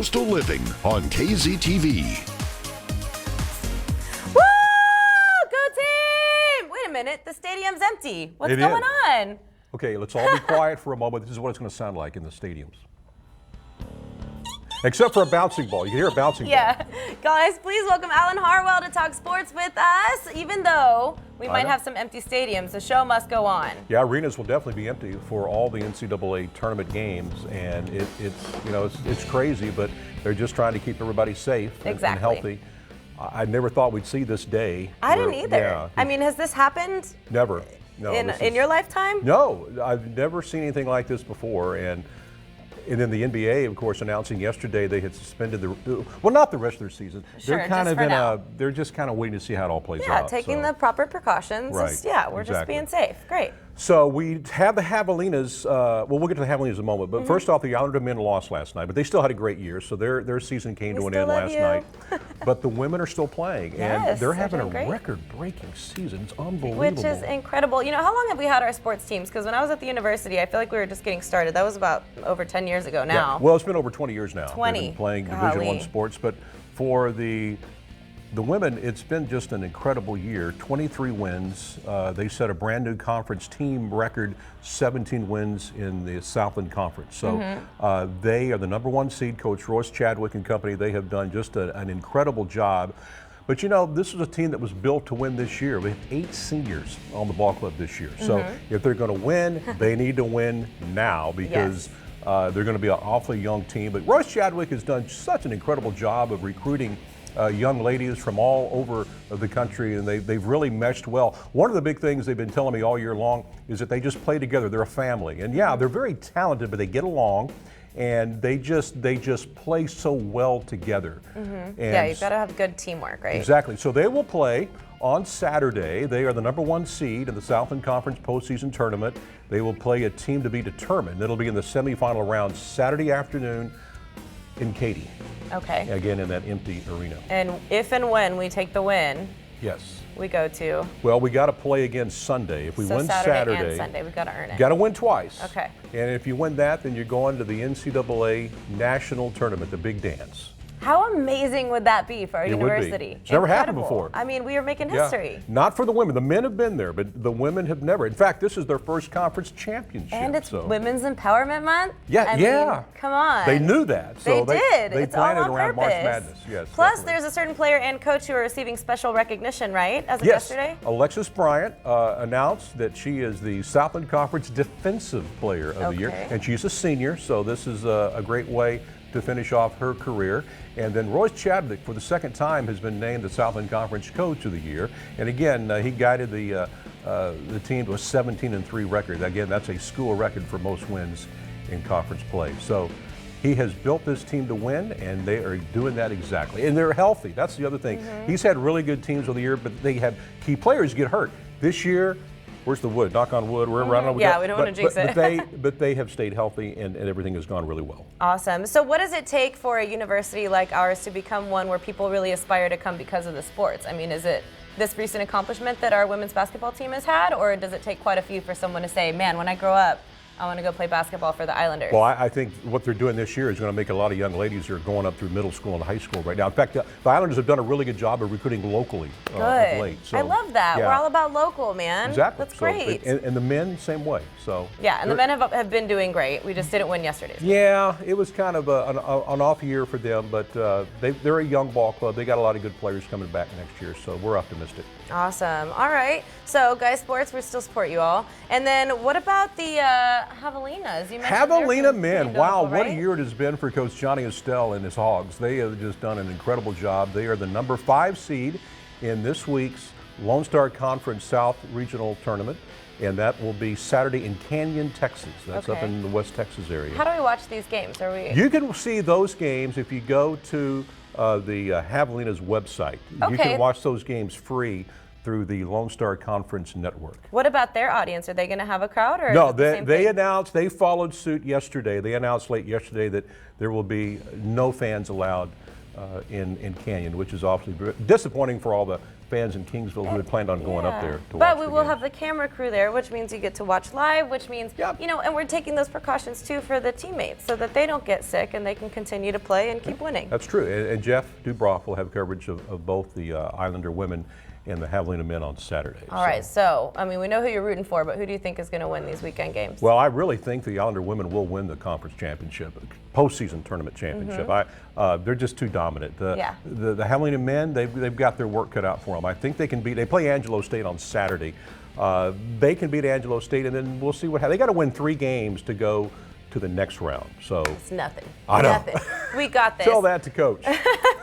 Coastal Living on KZTV. Woo! Go team! Wait a minute, the stadium's empty. What's going on? Okay, let's all be quiet for a moment. This is what it's going to sound like in the stadiums. Except for a bouncing ball. You can hear a bouncing ball. Yeah. Guys, please welcome Alan Harwell to talk sports with us. Even though we might have some empty stadiums, the show must go on. Yeah, arenas will definitely be empty for all the NCAA tournament games, and it's crazy, but they're just trying to keep everybody safe and healthy. I never thought we'd see this day. I didn't either. Yeah, I mean, has this happened? Never. No. In your lifetime? No, I've never seen anything like this before, and then the NBA, of course, announcing yesterday they had suspended not the rest of their season. Sure, they're just kind of waiting to see how it all plays out. Yeah, taking the proper precautions. Right. We're just being safe. Great. So we have the Javelinas. We'll get to the Javelinas in a moment. But first off, the Islander men lost last night, but they still had a great year. So their season came to an end last night. But the women are still playing, and they're having a record-breaking season. It's unbelievable. Which is incredible. You know, how long have we had our sports teams? Because when I was at the university, I feel like we were just getting started. That was about over 10 years ago now. Yeah. Well, it's been over 20 years now. 20. They've been playing Division I sports, but for the women, it's been just an incredible year. 23 wins. They set a brand new conference team record, 17 wins in the Southland Conference. So they are the #1 seed. Coach Royce Chadwick and company, they have done just an incredible job. But you know, this was a team that was built to win this year. We have 8 seniors on the ball club this year. So if they're going to win, they need to win now because they're going to be an awfully young team. But Royce Chadwick has done such an incredible job of recruiting young ladies from all over the country, and they've really meshed well. One of the big things they've been telling me all year long is that they just play together. They're a family, and yeah, they're very talented, but they get along, and they just play so well together. And yeah, you've got to have good teamwork, right? Exactly. So they will play on Saturday. They are the #1 seed in the Southland Conference postseason tournament. They will play a team to be determined. It'll be in the semifinal round Saturday afternoon in Katy. Okay. Again, in that empty arena. And if and when we take the win, yes, we go to. Well, we got to play again Sunday. If we win Saturday and Sunday, we've got to earn it. Got to win twice. Okay. And if you win that, then you're going to the NCAA National Tournament, the Big Dance. How amazing would that be for our university? It's never happened before. I mean, we are making history. Not for the women. The men have been there, but the women have never. In fact, this is their first conference championship. And it's Women's Empowerment Month? Yeah, I mean, come on. They knew that. So they did. They it's planned all it on around purpose. March Madness. Yes. Plus, definitely. there's a certain player and coach who are receiving special recognition, right? As of yesterday? Alexis Bryant announced that she is the Southland Conference Defensive Player of the Year. And she's a senior, so this is a great way to finish off her career. And then Royce Chadwick, for the second time, has been named the Southland Conference Coach of the Year. And again, he guided the team to a 17-3 record. Again, that's a school record for most wins in conference play. So he has built this team to win, and they are doing that exactly. And they're healthy. That's the other thing. He's had really good teams of the year, but they have key players get hurt. This year, where's the wood? Knock on wood. We're around. Yeah, we don't want to jinx it. But they have stayed healthy, and everything has gone really well. Awesome. So what does it take for a university like ours to become one where people really aspire to come because of the sports? I mean, is it this recent accomplishment that our women's basketball team has had, or does it take quite a few for someone to say, man, when I grow up, I want to go play basketball for the Islanders? Well, I think what they're doing this year is going to make a lot of young ladies who are going up through middle school and high school right now. In fact, the Islanders have done a really good job of recruiting locally of late. So, I love that. Yeah. We're all about local, man. Exactly. That's great. And the men, same way. So yeah, and the men have been doing great. We just didn't win yesterday. Yeah, it was kind of an off year for them, but they're a young ball club. They got a lot of good players coming back next year, so we're optimistic. Awesome. All right. So, guys, sports, we still support you all. And then what about the Javelinas? You mentioned Javelina men. Wow, right? what a year it has been for Coach Johnny Estelle and his Hogs. They have just done an incredible job. They are the #5 seed in this week's Lone Star Conference South Regional Tournament, and that will be Saturday in Canyon, Texas. That's up in the West Texas area. How do we watch these games? You can see those games if you go to the Javelina's website. You can watch those games free through the Lone Star Conference Network. What about their audience? Are they going to have a crowd? Or no, they announced, they followed suit yesterday. They announced late yesterday that there will be no fans allowed in Canyon, which is obviously disappointing for all the fans in Kingsville who had planned on going up there to watch But we the will games. have the camera crew there, which means you get to watch live, which means, you know, and we're taking those precautions too for the teammates so that they don't get sick and they can continue to play and keep winning. That's true. And Jeff Dubroff will have coverage of both the Islander women and the Javelina men on Saturday. All right, so, I mean, we know who you're rooting for, but who do you think is going to win these weekend games? Well, I really think the Islander women will win the conference championship, postseason tournament championship. They're just too dominant. The Javelina men, they've got their work cut out for them. I think they can beat. They play Angelo State on Saturday. They can beat Angelo State, and then we'll see what happens. They got to win 3 games to go to the next round. So it's nothing. I know. Nothing. We got this. Tell that to Coach.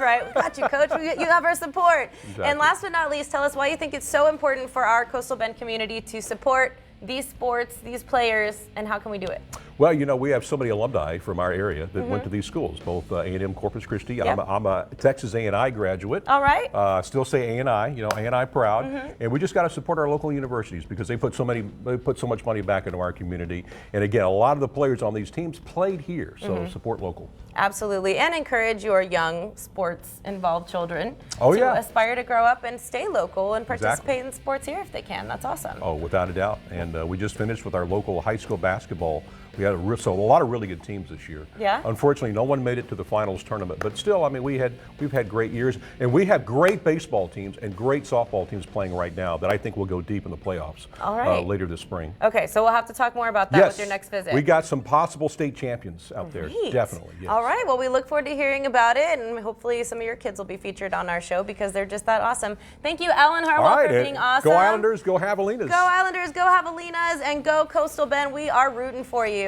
Right, we got you, Coach. You have our support. Exactly. And last but not least, tell us why you think it's so important for our Coastal Bend community to support these sports, these players, and how can we do it? Well, you know, we have so many alumni from our area that went to these schools, both A&M Corpus Christi. Yep. I'm a Texas A&I graduate. All right. Still say A&I, you know, A&I proud. And we just got to support our local universities because they put so much money back into our community. And again, a lot of the players on these teams played here, so support local. Absolutely, and encourage your young sports-involved children to aspire to grow up and stay local and participate in sports here if they can. That's awesome. Oh, without a doubt. And we just finished with our local high school basketball. We had a lot of really good teams this year. Yeah. Unfortunately, no one made it to the finals tournament, but still, I mean, we've had great years, and we have great baseball teams and great softball teams playing right now that I think will go deep in the playoffs later this spring. Okay, so we'll have to talk more about that with your next visit. We got some possible state champions out there, definitely. Yes. All right, well, we look forward to hearing about it, and hopefully some of your kids will be featured on our show because they're just that awesome. Thank you, Alan Harwell, for being awesome. Go Islanders, go Javelinas. Go Islanders, go Javelinas, and go Coastal Bend. We are rooting for you.